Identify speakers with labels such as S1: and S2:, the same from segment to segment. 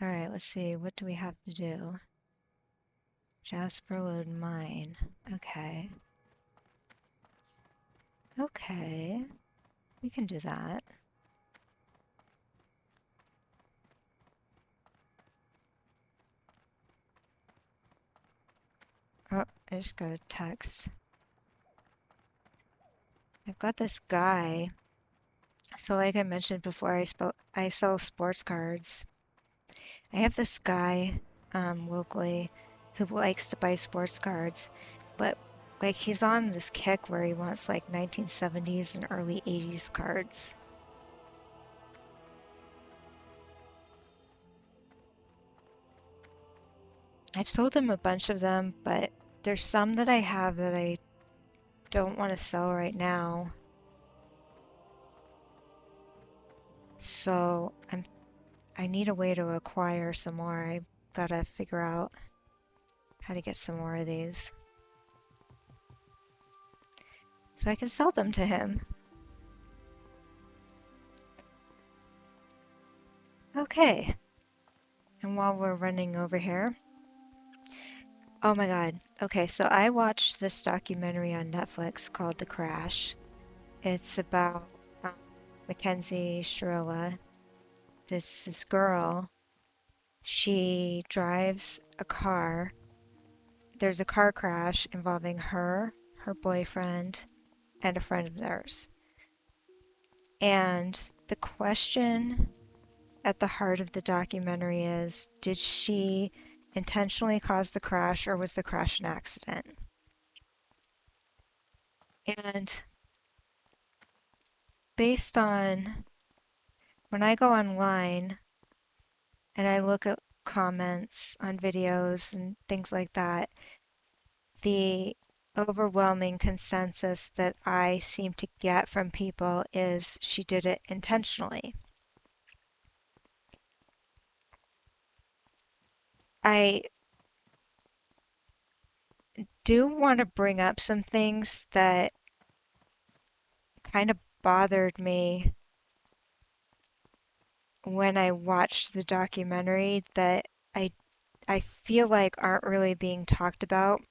S1: Alright, let's see. What do we have to do? Jasper load mine. Okay. Okay. We can do that. Oh, I just got a text. I've got this guy. So like I mentioned before, I sell sports cards. I have this guy locally who likes to buy sports cards, but like he's on this kick where he wants like 1970s and early 80s cards. I've sold him a bunch of them, but there's some that I have that I don't want to sell right now. So I need a way to acquire some more. I gotta figure out how to get some more of these. So I can sell them to him. Okay. And while we're running over here, oh my God. Okay, so I watched this documentary on Netflix called The Crash. It's about Mackenzie Shirilla. This girl, she drives a car. There's a car crash involving her, her boyfriend, and a friend of theirs. And the question at the heart of the documentary is, did she intentionally cause the crash or was the crash an accident? And based on when I go online and I look at comments on videos and things like that, the overwhelming consensus that I seem to get from people is she did it intentionally. I do want to bring up some things that kind of bothered me when I watched the documentary that I feel like aren't really being talked about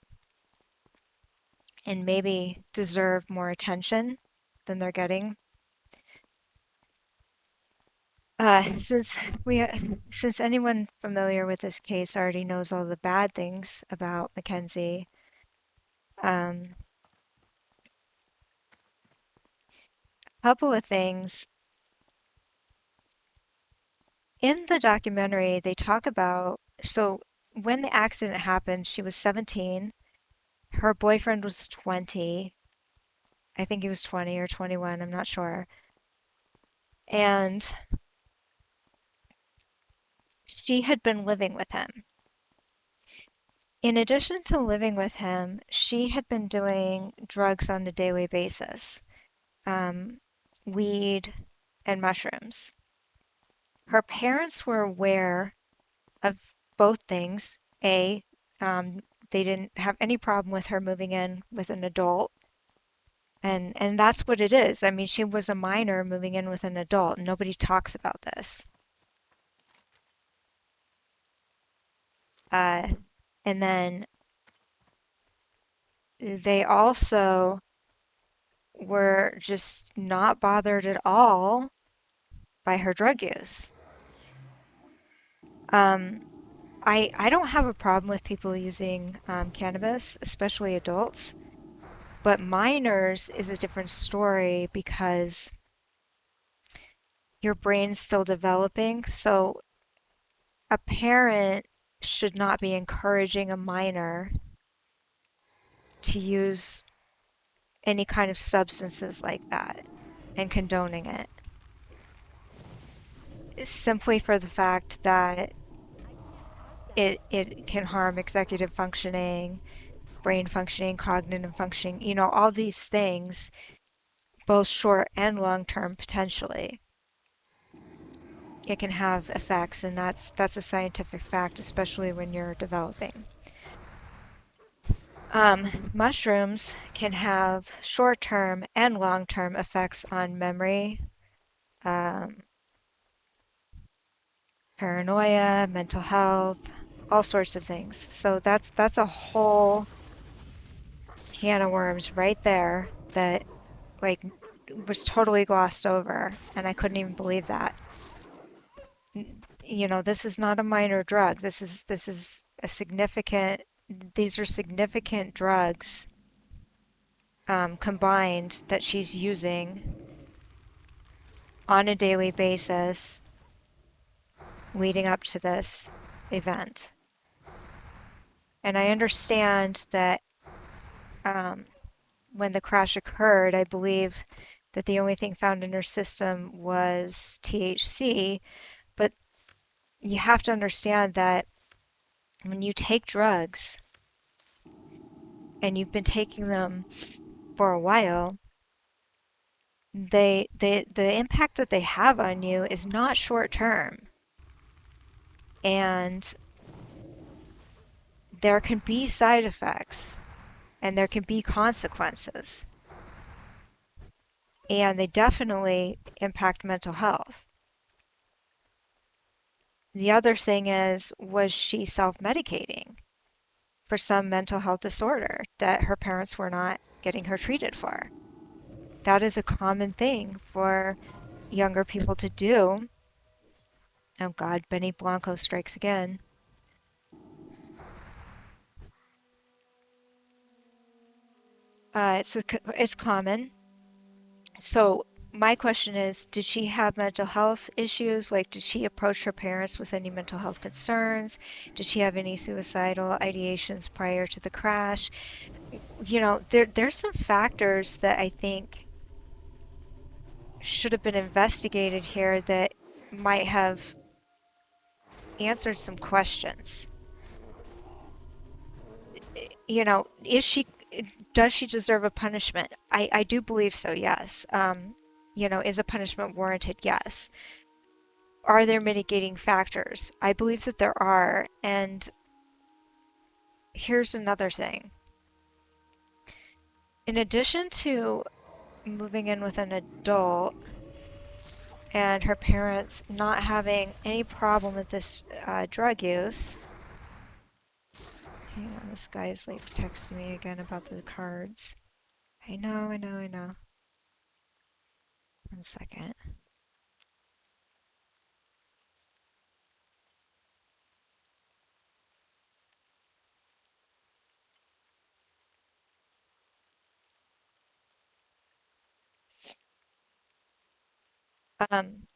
S1: and maybe deserve more attention than they're getting. Uh, since we, since anyone familiar with this case already knows all the bad things about Mackenzie, a couple of things in the documentary they talk about. So when the accident happened, she was 17. Her boyfriend was 20. I think he was 20 or 21, I'm not sure. And she had been living with him. In addition to living with him, she had been doing drugs on a daily basis, um, weed and mushrooms. Her parents were aware of both things. A, they didn't have any problem with her moving in with an adult, and that's what it is. I mean, she was a minor moving in with an adult. Nobody talks about this. Uh, and then they also were just not bothered at all by her drug use. Um, I don't have a problem with people using cannabis, especially adults, but minors is a different story because your brain's still developing. So a parent should not be encouraging a minor to use any kind of substances like that and condoning it simply for the fact that it can harm executive functioning, brain functioning, cognitive functioning, all these things, both short and long term potentially. It can have effects, and that's a scientific fact, especially when you're developing. Mushrooms can have short-term and long-term effects on memory, um, paranoia, mental health, all sorts of things. So that's a whole can of worms right there that like was totally glossed over, and I couldn't even believe that. You know, this is not a minor drug. This is a significant. These are significant drugs combined that she's using on a daily basis leading up to this event. And I understand that um, when the crash occurred, I believe that the only thing found in her system was THC, but you have to understand that when you take drugs and you've been taking them for a while, the impact that they have on you is not short term. And there can be side effects and there can be consequences. And they definitely impact mental health. The other thing is, was she self-medicating for some mental health disorder that her parents were not getting her treated for? That is a common thing for younger people to do. Oh God, Benny Blanco strikes again. It's common. So my question is, did she have mental health issues? Like, did she approach her parents with any mental health concerns? Did she have any suicidal ideations prior to the crash? You know, there's some factors that I think should have been investigated here that might have answered some questions. You know, does she deserve a punishment? I do believe so, yes. You know, is a punishment warranted? Yes. Are there mitigating factors? I believe that there are. And here's another thing. In addition to moving in with an adult and her parents not having any problem with this drug use, hang on, this guy is like texting me again about the cards. I know. 1 second. Um,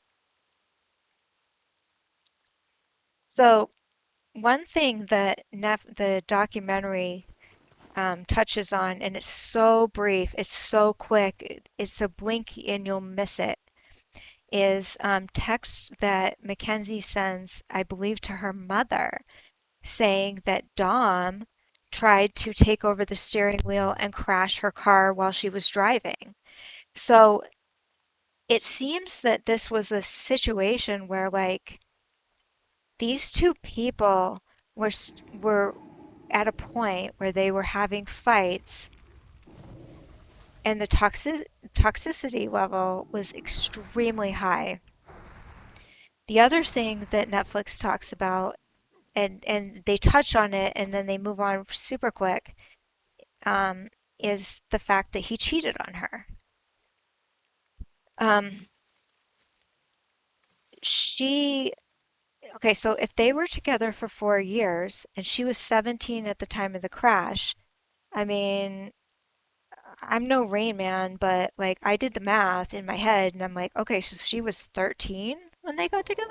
S1: so one thing that the documentary touches on, and it's so brief, it's so quick, it's a blink and you'll miss it, is text that Mackenzie sends, I believe, to her mother, saying that Dom tried to take over the steering wheel and crash her car while she was driving. So it seems that this was a situation where, like, these two people were at a point where they were having fights and the toxicity level was extremely high. The other thing that Netflix talks about, and they touch on it and then they move on super quick, um, is the fact that he cheated on her. Um, she, okay, so if they were together for 4 years and she was 17 at the time of the crash, I mean, I'm no Rain Man, but like I did the math in my head and I'm like, okay, so she was 13 when they got together?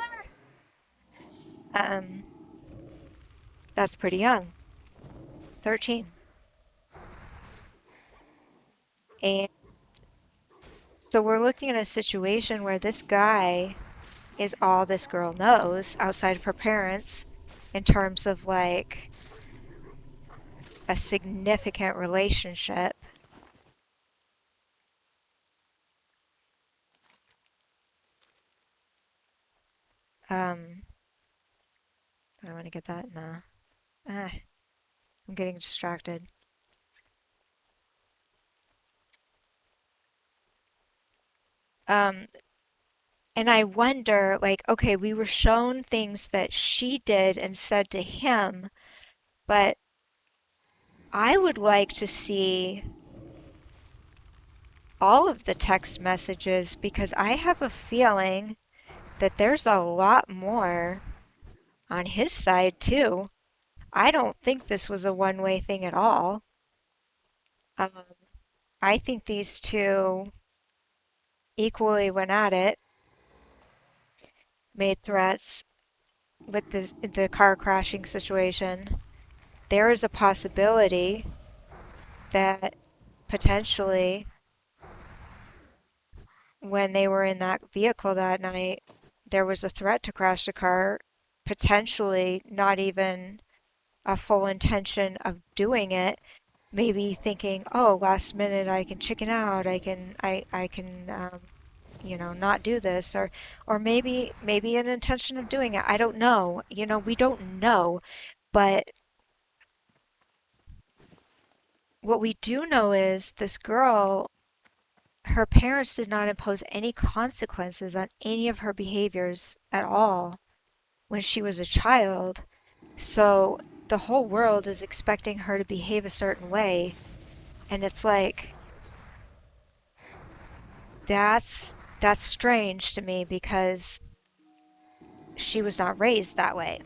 S1: Um, that's pretty young, 13. And so we're looking at a situation where this guy is all this girl knows outside of her parents in terms of like a significant relationship. Um, I don't want to get that. No. Ah, I'm getting distracted. Um, And I wonder, like, okay, we were shown things that she did and said to him, but I would like to see all of the text messages because I have a feeling that there's a lot more on his side too. I don't think this was a one-way thing at all. Um, I think these two equally went at it, made threats with the car crashing situation. There is a possibility that potentially when they were in that vehicle that night, there was a threat to crash the car, potentially not even a full intention of doing it, maybe thinking, oh, last minute I can chicken out, I can not do this, or maybe an intention of doing it. I don't know. We don't know, but what we do know is this girl, her parents did not impose any consequences on any of her behaviors at all when she was a child. So the whole world is expecting her to behave a certain way. And it's like, that's strange to me because she was not raised that way.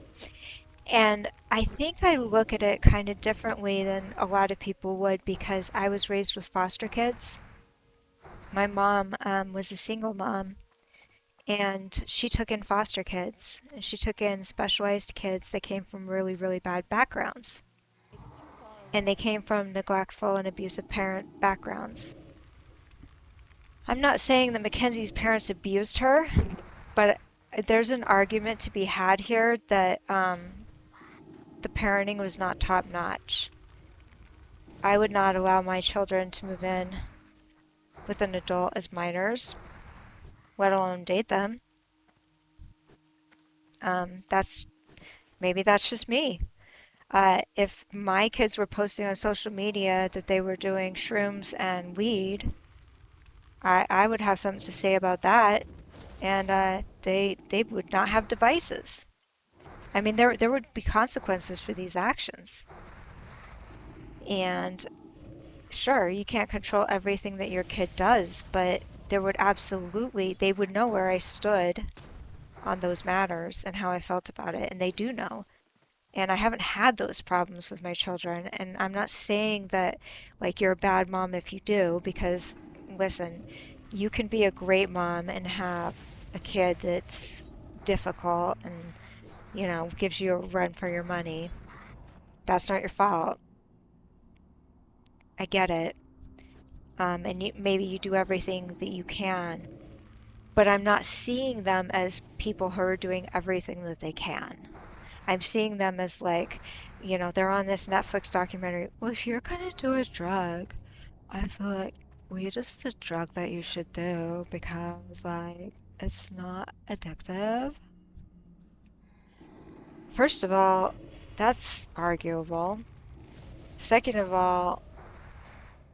S1: And I think I look at it kind of differently than a lot of people would because I was raised with foster kids. My mom was a single mom, and she took in foster kids. And she took in specialized kids that came from really, really bad backgrounds. And they came from neglectful and abusive parent backgrounds. I'm not saying that Mackenzie's parents abused her, but there's an argument to be had here that the parenting was not top notch. I would not allow my children to move in with an adult as minors, let alone date them. That's maybe that's just me. If my kids were posting on social media that they were doing shrooms and weed, I would have something to say about that, and they would not have devices. I mean, there would be consequences for these actions. And sure, you can't control everything that your kid does, but there would absolutely, they would know where I stood on those matters and how I felt about it, and they do know. And I haven't had those problems with my children, and I'm not saying that like you're a bad mom if you do, because listen, you can be a great mom and have a kid that's difficult and gives you a run for your money. That's not your fault. I get it. And maybe you do everything that you can, but I'm not seeing them as people who are doing everything that they can. I'm seeing them as like, they're on this Netflix documentary. Well, if you're gonna do a drug, I feel like weed is the drug that you should do because, like, it's not addictive. First of all, that's arguable. Second of all,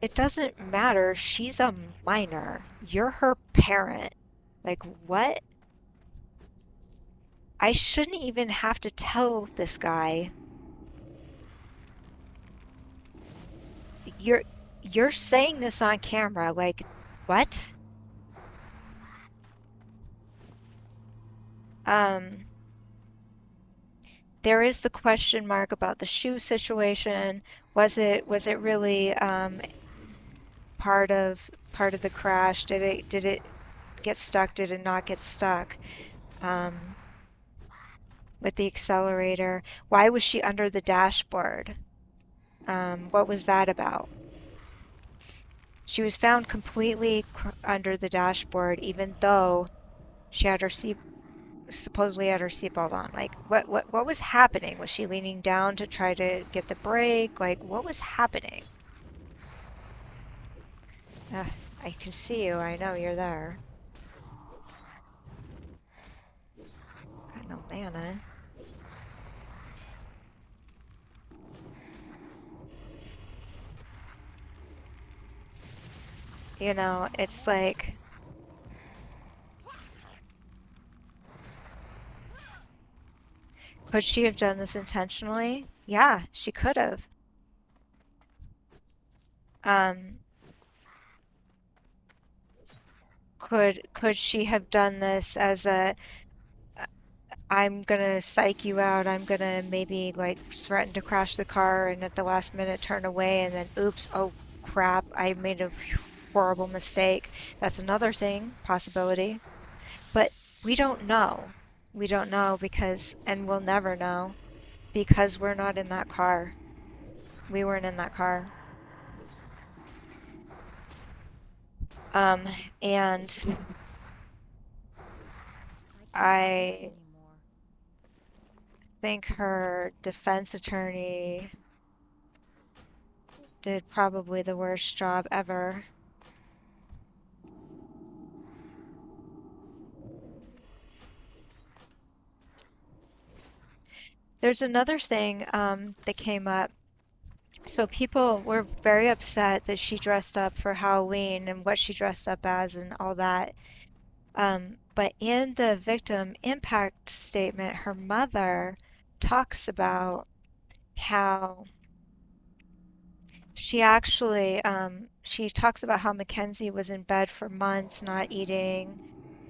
S1: it doesn't matter. She's a minor. You're her parent. Like, what? I shouldn't even have to tell this guy, you're you're saying this on camera. Like, what? Um, there is the question mark about the shoe situation. Was it really part of the crash? Did it get stuck? Did it not get stuck? Um, with the accelerator. Why was she under the dashboard? What was that about? She was found completely under the dashboard, even though she had her seat supposedly had her seatbelt on. Like, what was happening? Was she leaning down to try to get the brake? Like, what was happening? Ugh, I can see you. I know you're there. Got no mana. It's like Could she have done this intentionally? Yeah, she could have. Um, could she have done this as a I'm gonna psych you out, I'm gonna maybe like threaten to crash the car and at the last minute turn away and then oops, oh crap, I made a horrible mistake. That's another thing, possibility. But we don't know. We don't know because, and we'll never know because we're not in that car. We weren't in that car. Um, and I think her defense attorney did probably the worst job ever. There's another thing that came up. So people were very upset that she dressed up for Halloween and what she dressed up as and all that. But in the victim impact statement, her mother talks about how she talks about how Mackenzie was in bed for months, not eating,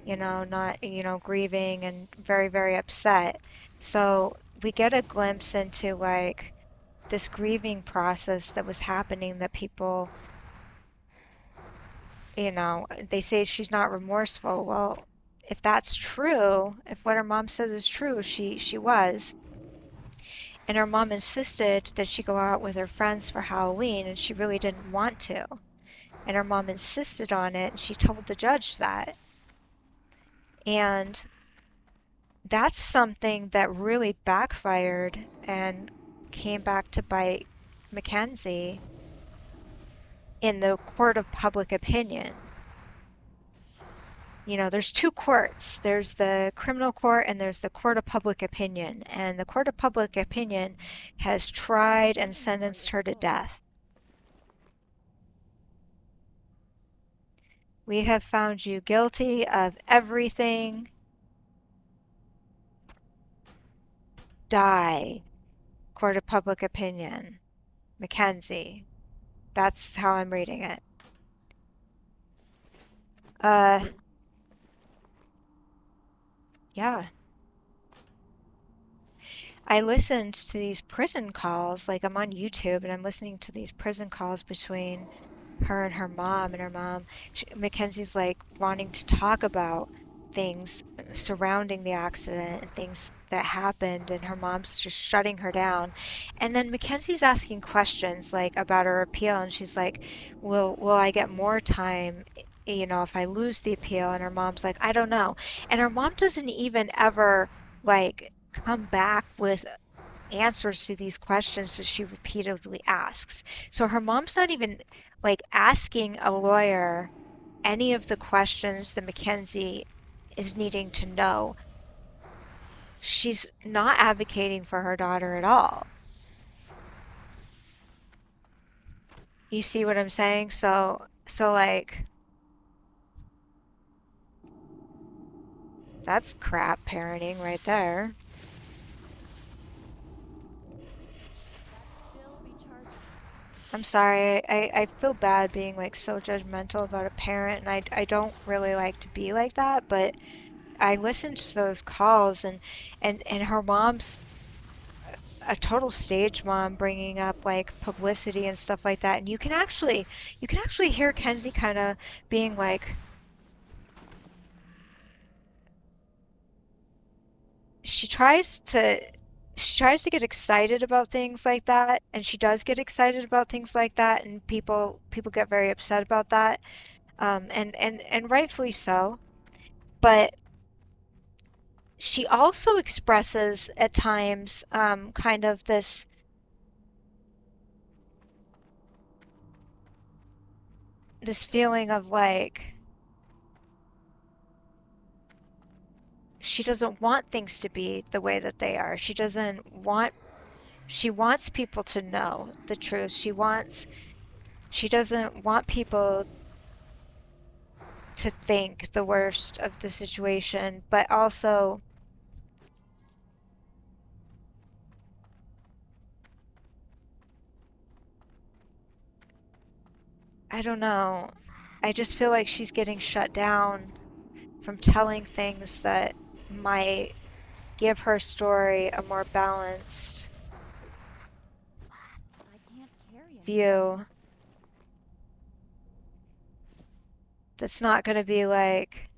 S1: not, grieving and very, very upset. So we get a glimpse into like this grieving process that was happening that people, they say she's not remorseful. Well, if that's true, if what her mom says is true, she was. And her mom insisted that she go out with her friends for Halloween, and she really didn't want to. And her mom insisted on it, and she told the judge that. And that's something that really backfired and came back to bite Mackenzie in the court of public opinion. There's two courts. There's the criminal court and there's the court of public opinion. And the court of public opinion has tried and sentenced her to death. We have found you guilty of everything. Die. Court of public opinion. Mackenzie. That's how I'm reading it. Uh, yeah. I listened to these prison calls, like I'm on YouTube and I'm listening to these prison calls between her and her mom, and her mom, Mackenzie's like wanting to talk about things surrounding the accident and things that happened, and her mom's just shutting her down. And then Mackenzie's asking questions like about her appeal, and she's like, "Will I get more time? If I lose the appeal?" And her mom's like, "I don't know." And her mom doesn't even ever like come back with answers to these questions that she repeatedly asks. So her mom's not even like asking a lawyer any of the questions that Mackenzie is needing to know. She's not advocating for her daughter at all. You see what I'm saying? So like that's crap parenting right there. I'm sorry, I feel bad being like so judgmental about a parent, and I don't really like to be like that, but I listened to those calls, and her mom's a total stage mom bringing up like publicity and stuff like that, and you can actually hear Kenzie kind of being like she tries to she tries to get excited about things like that, and she does get excited about things like that, and people get very upset about that, and rightfully so. But she also expresses at times kind of this feeling of like she doesn't want things to be the way that they are. She wants people to know the truth. She doesn't want people to think the worst of the situation, but also I don't know. I just feel like she's getting shut down from telling things that might give her story a more balanced
S2: I can't carry anymore.
S1: view that's not going to be like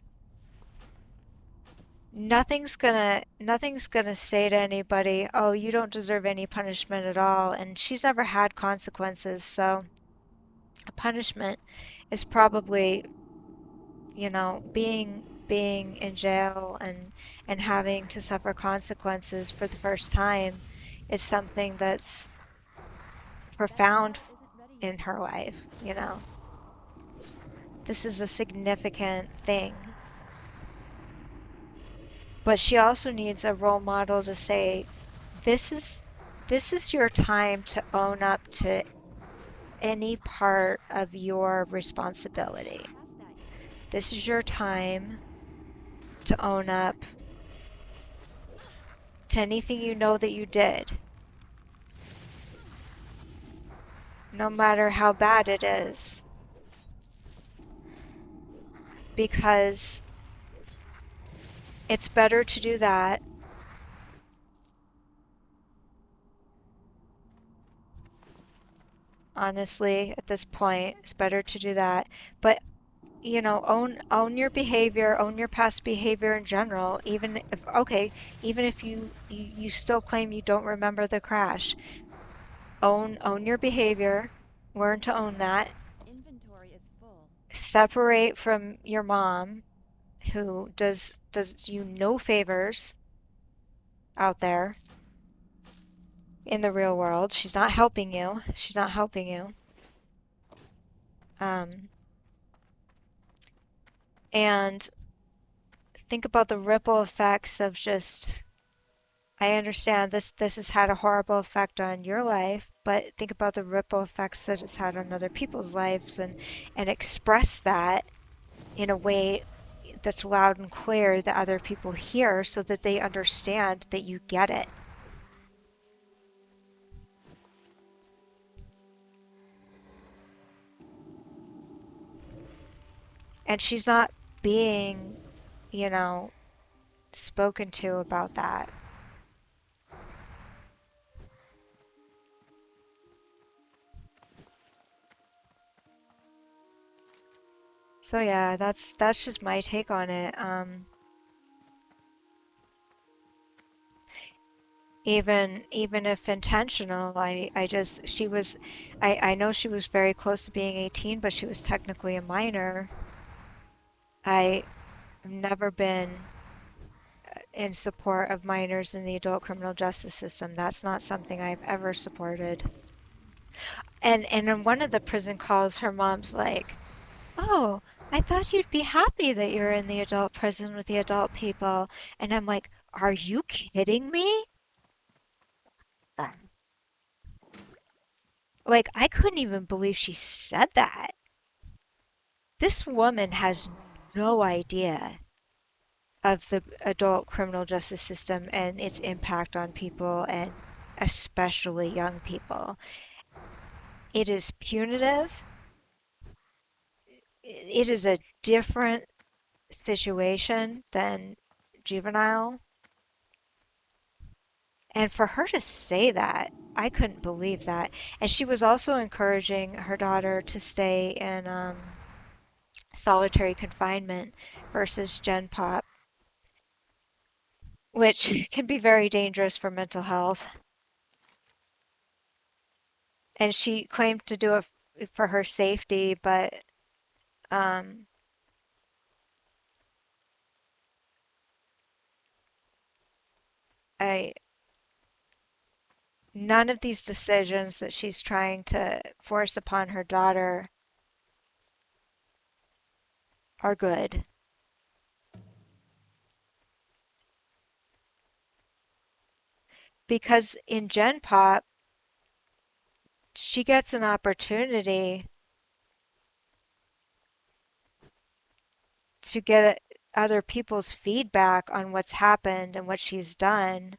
S1: nothing's gonna say to anybody, "Oh, you don't deserve any punishment at all." And she's never had consequences, so a punishment is probably, being in jail and having to suffer consequences for the first time is something that's
S2: That
S1: profound
S2: spell isn't ready
S1: in
S2: yet.
S1: her life. This is a significant thing. But she also needs a role model to say, this is this is your time to own up to any part of your
S2: I'm not
S1: responsibility.
S2: past that yet.
S1: This is your time to own up to anything you know that you did, no matter how bad it is, because it's better to do that. Honestly, at this point, it's better to do that. But own your behavior, own your past behavior in general, even if okay, even if you still claim you don't remember the crash. Own your behavior, learn to own that.
S2: Inventory is full.
S1: Separate from your mom, who does you no favors out there in the real world. She's not helping you. She's not helping you. Um, and think about the ripple effects of just I understand this has had a horrible effect on your life, but think about the ripple effects that it's had on other people's lives and express that in a way that's loud and clear that other people hear so that they understand that you get it. And she's not being, you know, spoken to about that. So yeah, that's just my take on it. Even if intentional, I just she was I know she was very close to being 18, but she was technically a minor. I've never been in support of minors in the adult criminal justice system. That's not something I've ever supported. And in one of the prison calls, her mom's like, "Oh, I thought you'd be happy that you're in the adult prison with the adult people." And I'm like, "Are you kidding me?" Like, I couldn't even believe she said that. This woman has no idea of the adult criminal justice system and its impact on people, and especially young people. It is punitive. It is a different situation than juvenile. And for her to say that, I couldn't believe that. And she was also encouraging her daughter to stay in solitary confinement versus Gen Pop, which can be very dangerous for mental health. And she claimed to do it for her safety, but um, I none of these decisions that she's trying to force upon her daughter are good. Because in Gen Pop, she gets an opportunity to get other people's feedback on what's happened and what she's done.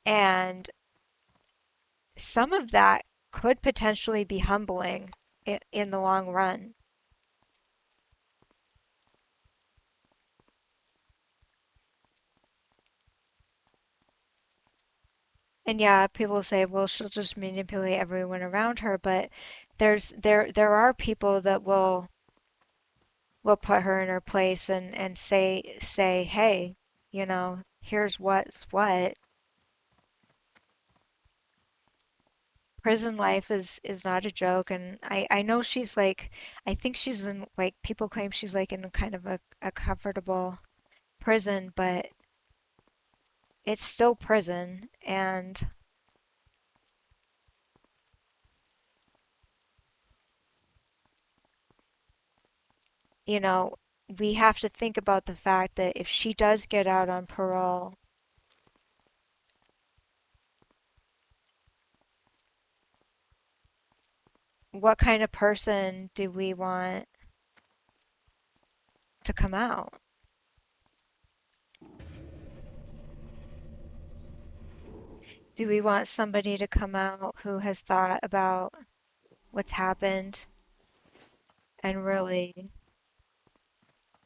S1: And some of that could potentially be humbling. in the long run. And yeah, people say, well, she'll just manipulate everyone around her, but there are people that will put her in her place and say, hey, here's what's what. Prison life is not a joke, and I know she's like, I think she's in, like, people claim she's like in kind of a comfortable prison, but it's still prison, and you know, we have to think about the fact that if she does get out on parole, what kind of person do we want to come out? Do we want somebody to come out who has thought about what's happened and really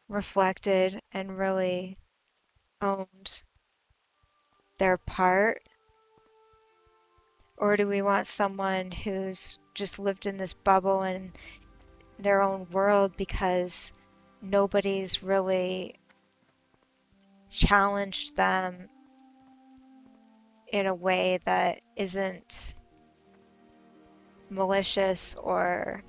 S1: reflected and really owned their part? Or do we want someone who's just lived in this bubble in their own world because nobody's really challenged them in a way that isn't malicious, or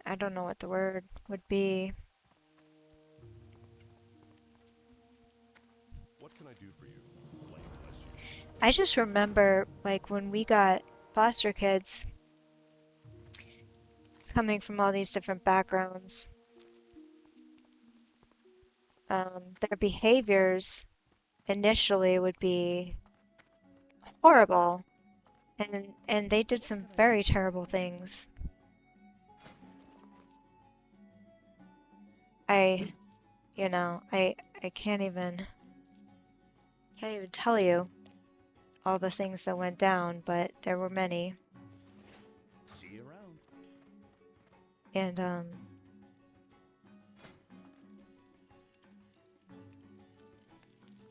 S1: I don't know what the word would be.
S3: What can I do for you? Like bless you.
S1: I just remember, like, when we got foster kids coming from all these different backgrounds, their behaviors initially would be horrible, and they did some very terrible things. I, I can't even tell you all the things that went down, but there were many.
S3: See you around.
S1: And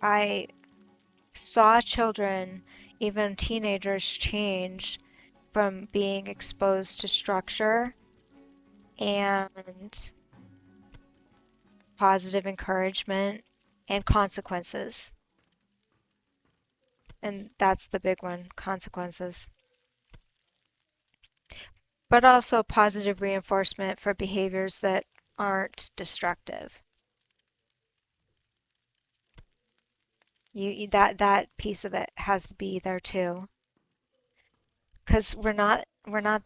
S1: I saw children, even teenagers, change from being exposed to structure and positive encouragement and consequences. And that's the big one, consequences. But also positive reinforcement for behaviors that aren't destructive. That piece of it has to be there too. Because we're not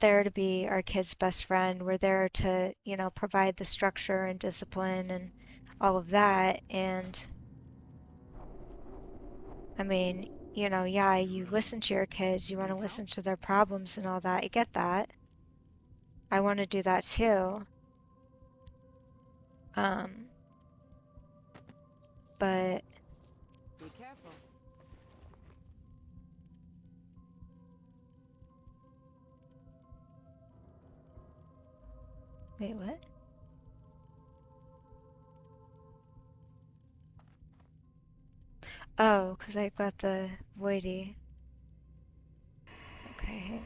S1: there to be our kid's best friend. We're there to, provide the structure and discipline and all of that. And I mean, yeah, you listen to your kids, you want to listen to their problems and all that. I get that. I want to do that too. Um, but
S2: Be careful.
S1: wait, what? Oh, because I've got the voidy. Okay, hang on.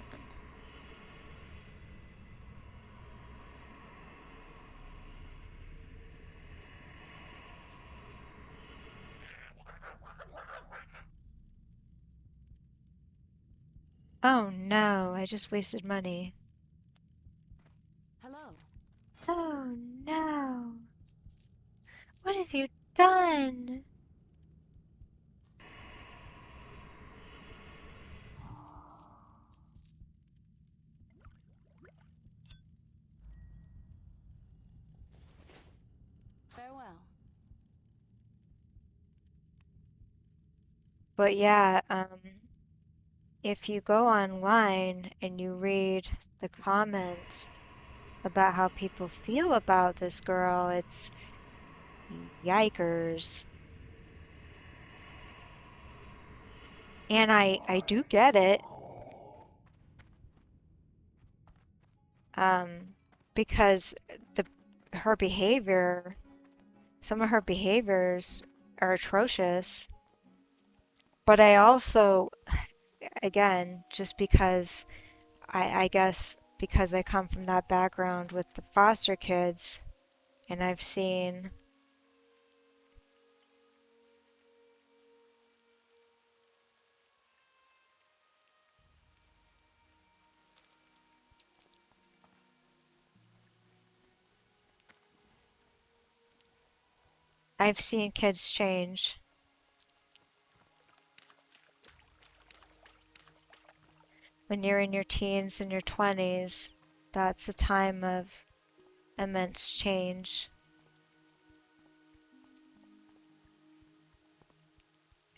S1: Oh no, I just wasted money.
S2: Hello.
S1: Oh no. What have you done?
S2: Farewell.
S1: But yeah, if you go online and you read the comments about how people feel about this girl, it's yikers. And I do get it. um, because the her behavior, some of her behaviors are atrocious. But I also, again, just because I guess because I come from that background with the foster kids, and I've seen kids change. When you're in your teens and your 20s, that's a time of immense change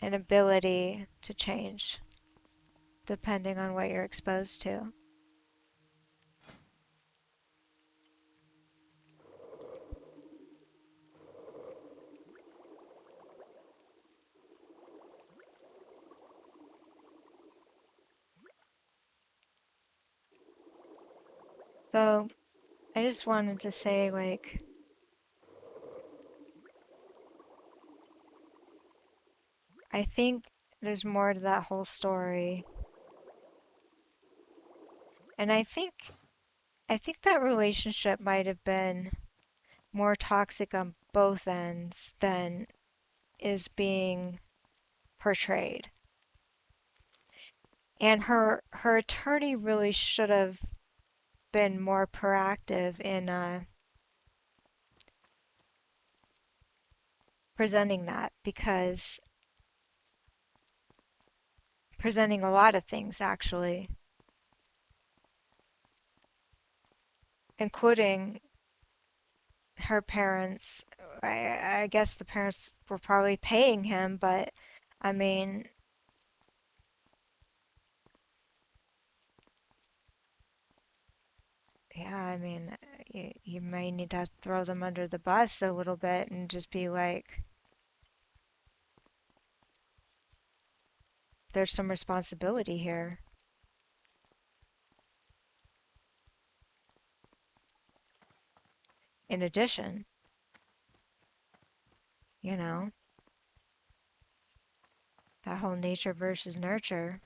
S1: and ability to change, depending on what you're exposed to. So I just wanted to say, like, I think there's more to that whole story. And I think that relationship might have been more toxic on both ends than is being portrayed. And her attorney really should have been more proactive in presenting that, because presenting a lot of things actually, including her parents. I guess the parents were probably paying him, but I mean, yeah, I mean, you might need to throw them under the bus a little bit and just be like, there's some responsibility here. In addition, you know, that whole nature versus nurture.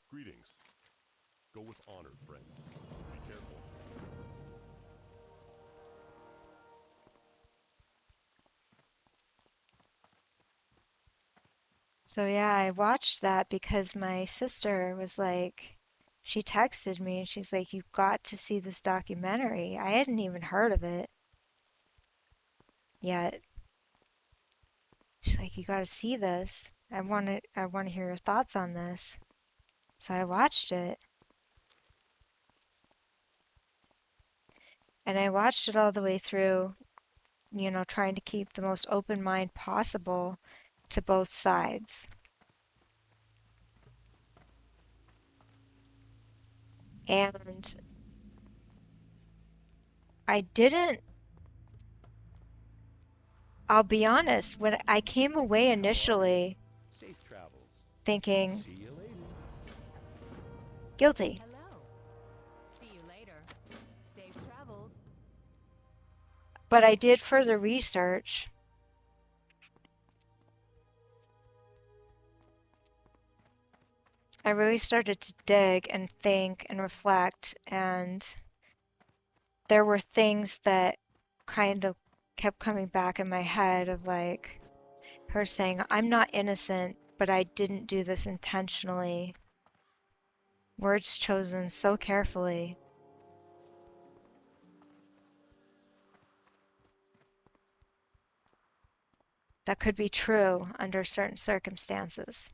S3: Greetings. Go with honor, friend. Be careful.
S1: So yeah, I watched that because my sister was like, she texted me and she's like, "You've got to see this documentary." I hadn't even heard of it yet. She's like, "You got to see this. I want to hear your thoughts on this." So I watched it, and I watched it all the way through, trying to keep the most open mind possible to both sides. And I didn't, I'll be honest, when I came away initially
S3: Safe travels.
S1: thinking
S3: See you later.
S1: guilty,
S2: Hello. See you later. Safe travels.
S1: but I did further research. I really started to dig and think and reflect, and there were things that kind of kept coming back in my head of like her saying, "I'm not innocent, but I didn't do this intentionally." Words chosen so carefully. That could be true under certain circumstances.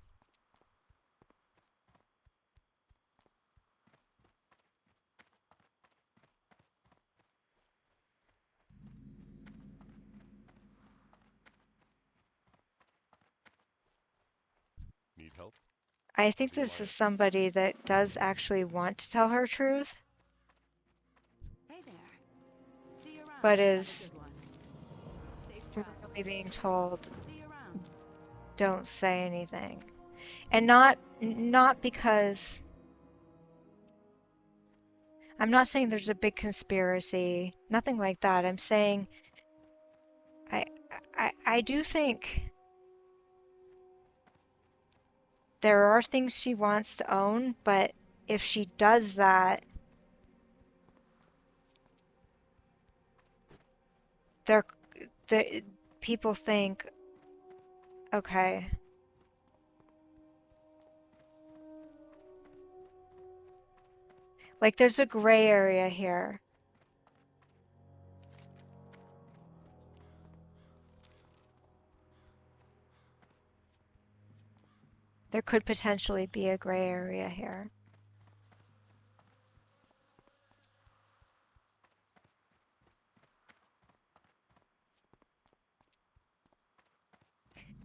S3: Need help?
S1: I think
S3: The
S1: this is
S3: Alliance.
S1: somebody that does actually want to tell her truth,
S2: Hey there. See you around.
S1: but
S2: Have a
S1: is
S2: good one. Safe
S1: really
S2: travels.
S1: being told,
S2: See you around.
S1: don't say anything. And not because I'm not saying there's a big conspiracy, nothing like that. I'm saying I I do think there are things she wants to own, but if she does that, there the people think, okay, like there's a gray area here. There could potentially be a gray area here.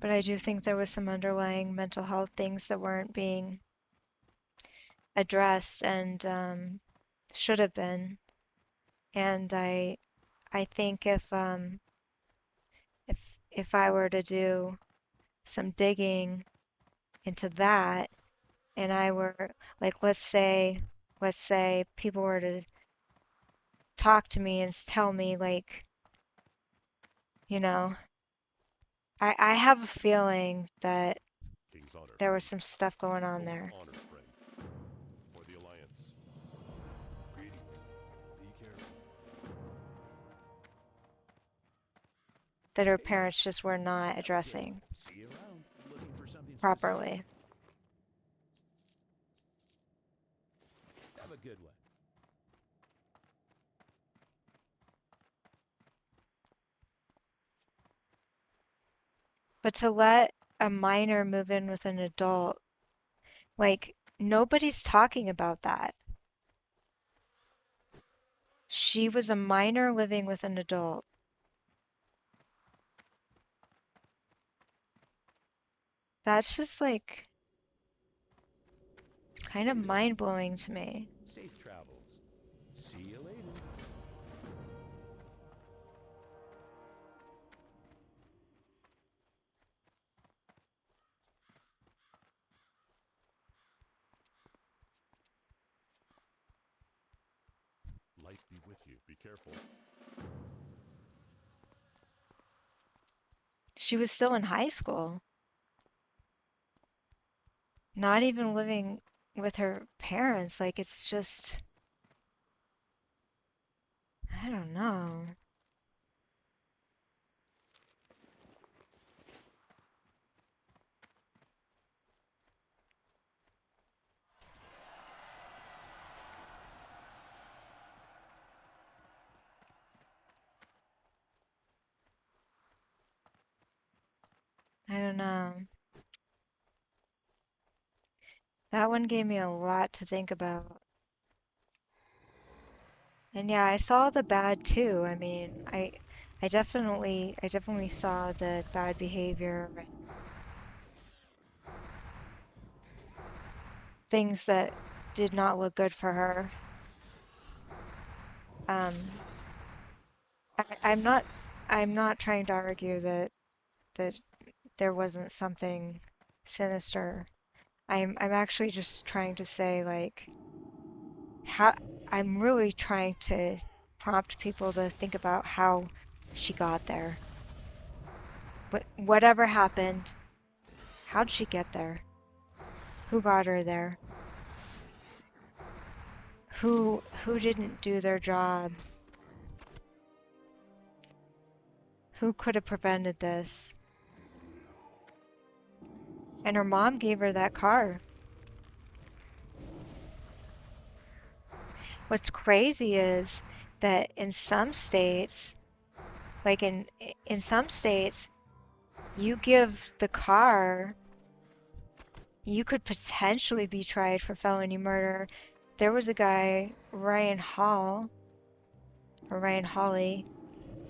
S1: But I do think there was some underlying mental health things that weren't being addressed and should have been. And I think if I were to do some digging into that, and I were like, let's say people were to talk to me and tell me like, you know, I have a feeling that
S3: King's honor.
S1: there was some stuff going on
S3: Go
S1: there.
S3: with honor, friend. For the Alliance. Greetings. Be careful.
S1: That her parents just were not
S4: Good.
S1: addressing
S4: See you around. Looking for something specific?
S1: properly.
S4: Have a good one.
S1: But to let a minor move in with an adult, like nobody's talking about that. She was a minor living with an adult. That's just like kind of mind blowing to me.
S4: Safe travels. See you later.
S3: Light be with you. Be careful.
S1: She was still in high school, not even living with her parents. Like it's just, I don't know. I don't know. That one gave me a lot to think about. And yeah, I saw the bad too. I mean, I definitely saw the bad behavior and things that did not look good for her. Um, I'm not trying to argue that there wasn't something sinister. I'm actually just trying to say like how I'm really trying to prompt people to think about how she got there. Whatever happened, how'd she get there? Who got her there? Who didn't do their job? Who could have prevented this? And her mom gave her that car. What's crazy is that in some states, like in some states, you give the car, you could potentially be tried for felony murder. There was a guy, Ryan Hall, or Ryan Hawley,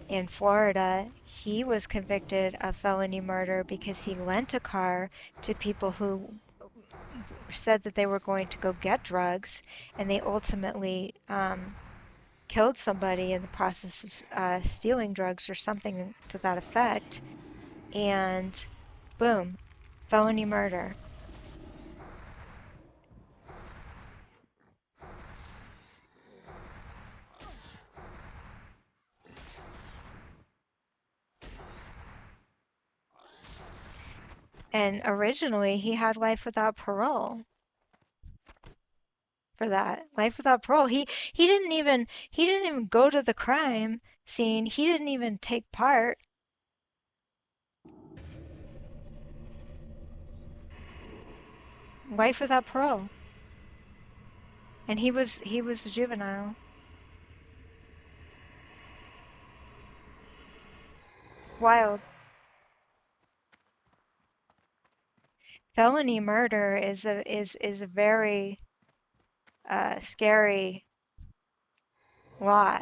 S1: in Florida. He was convicted of felony murder because he lent a car to people who said that they were going to go get drugs, and they ultimately killed somebody in the process of stealing drugs or something to that effect. And boom, felony murder. And originally he had life without parole for that. Life without parole. He didn't even go to the crime scene. He didn't even take part. Life without parole. And he was a juvenile. Wild. Felony murder is a very scary law,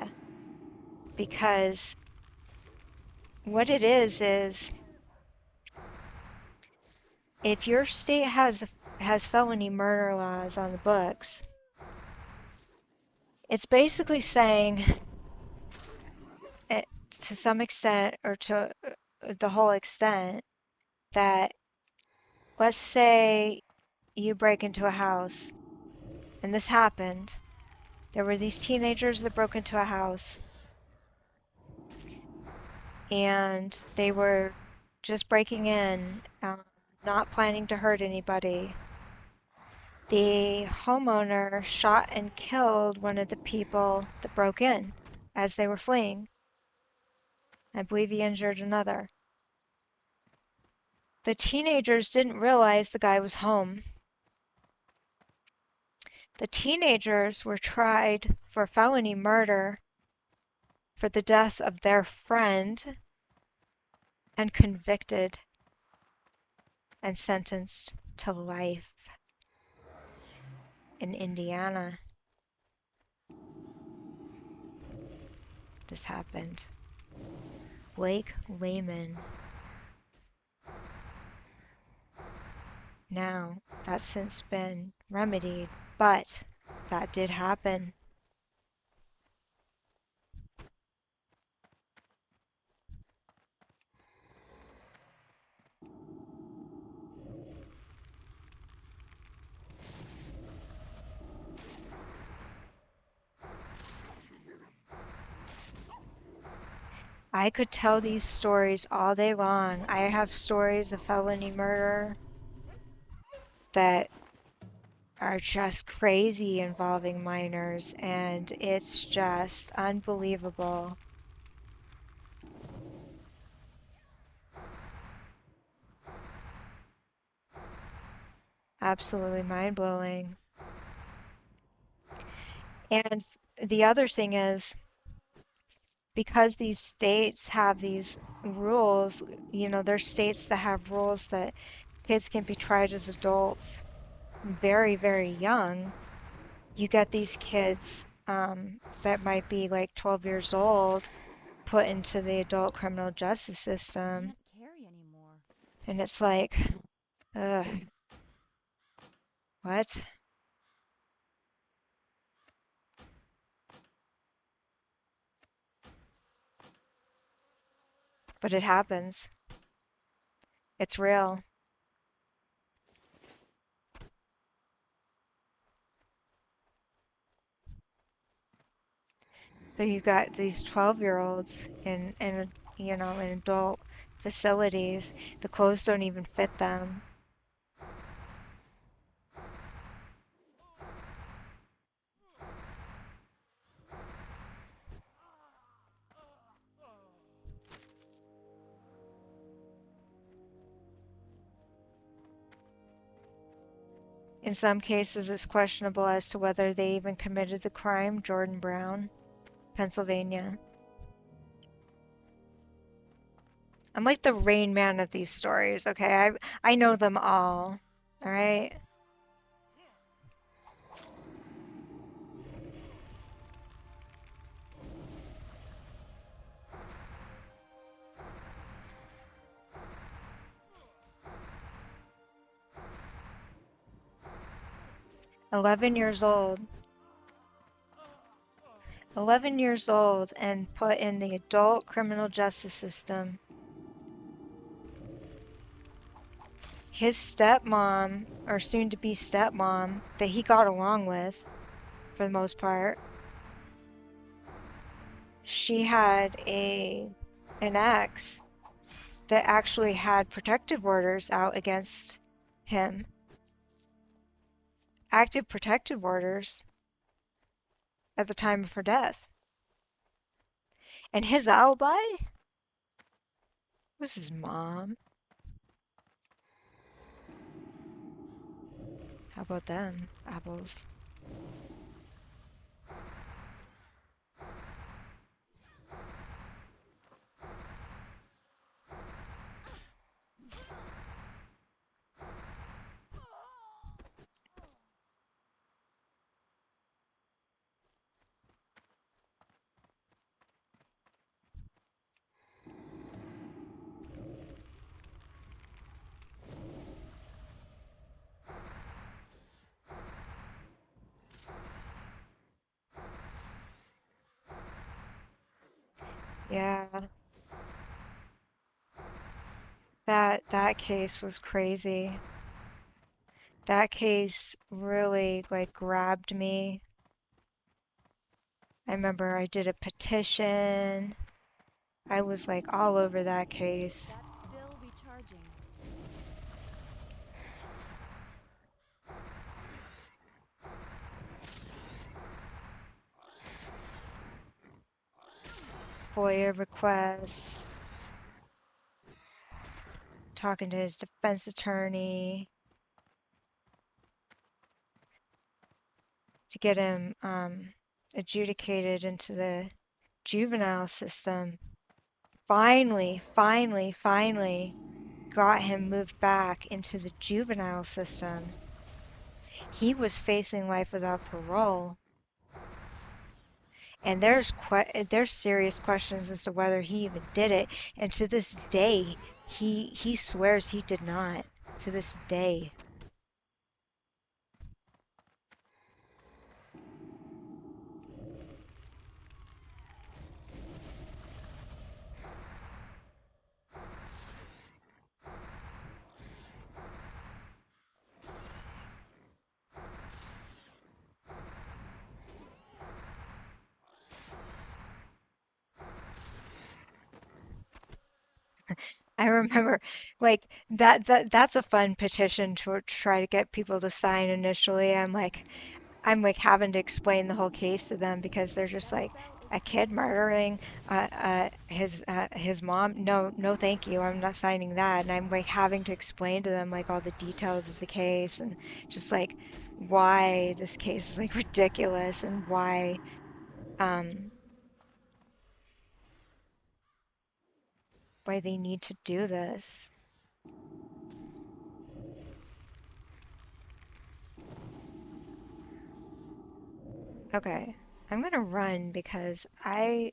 S1: because what it is if your state has felony murder laws on the books, it's basically saying it, to some extent, or to the whole extent, that let's say you break into a house, and this happened. There were these teenagers that broke into a house, and they were just breaking in, not planning to hurt anybody. The homeowner shot and killed one of the people that broke in as they were fleeing. I believe he injured another. The teenagers didn't realize the guy was home. The teenagers were tried for felony murder for the death of their friend and convicted and sentenced to life in Indiana. This happened. Blake Lehman. Now, that's since been remedied, but that did happen. I could tell these stories all day long. I have stories of felony murder that are just crazy involving minors, and it's just unbelievable. Absolutely mind-blowing. And the other thing is, because these states have these rules, there's states that have rules that kids can be tried as adults very, very young. You get these kids that might be like 12 years old put into the adult criminal justice system,
S2: Can't carry anymore.
S1: and it's like, ugh, what? But it happens. It's real. So you've got these 12-year-olds in adult facilities. The clothes don't even fit them. In some cases, it's questionable as to whether they even committed the crime. Jordan Brown, Pennsylvania. I'm like the Rain Man of these stories, okay? I know them all right? 11 years old. 11 years old and put in the adult criminal justice system. His stepmom, or soon-to-be stepmom, that he got along with, for the most part, she had an ex that actually had protective orders out against him. Active protective orders at the time of her death. And his alibi was his mom. How about them apples? Yeah, that case was crazy. That case really like grabbed me. I remember I did a petition. I was like all over that case.
S2: That still be charging.
S1: FOIA requests, talking to his defense attorney to get him adjudicated into the juvenile system. Finally got him moved back into the juvenile system. He was facing life without parole. And there's serious questions as to whether he even did it. And to this day, he swears he did not. To this day. I remember like that's a fun petition to try to get people to sign initially. I'm like having to explain the whole case to them because they're just like a kid murdering his mom. No, no, thank you. I'm not signing that. And I'm like having to explain to them like all the details of the case and just like why this case is like ridiculous and um why they need to do this. Okay, I'm gonna run because I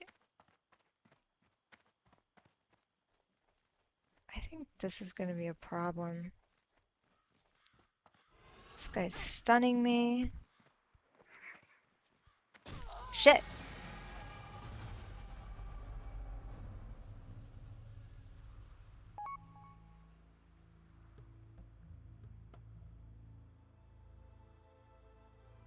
S1: think this is gonna be a problem. This guy's stunning me. Shit.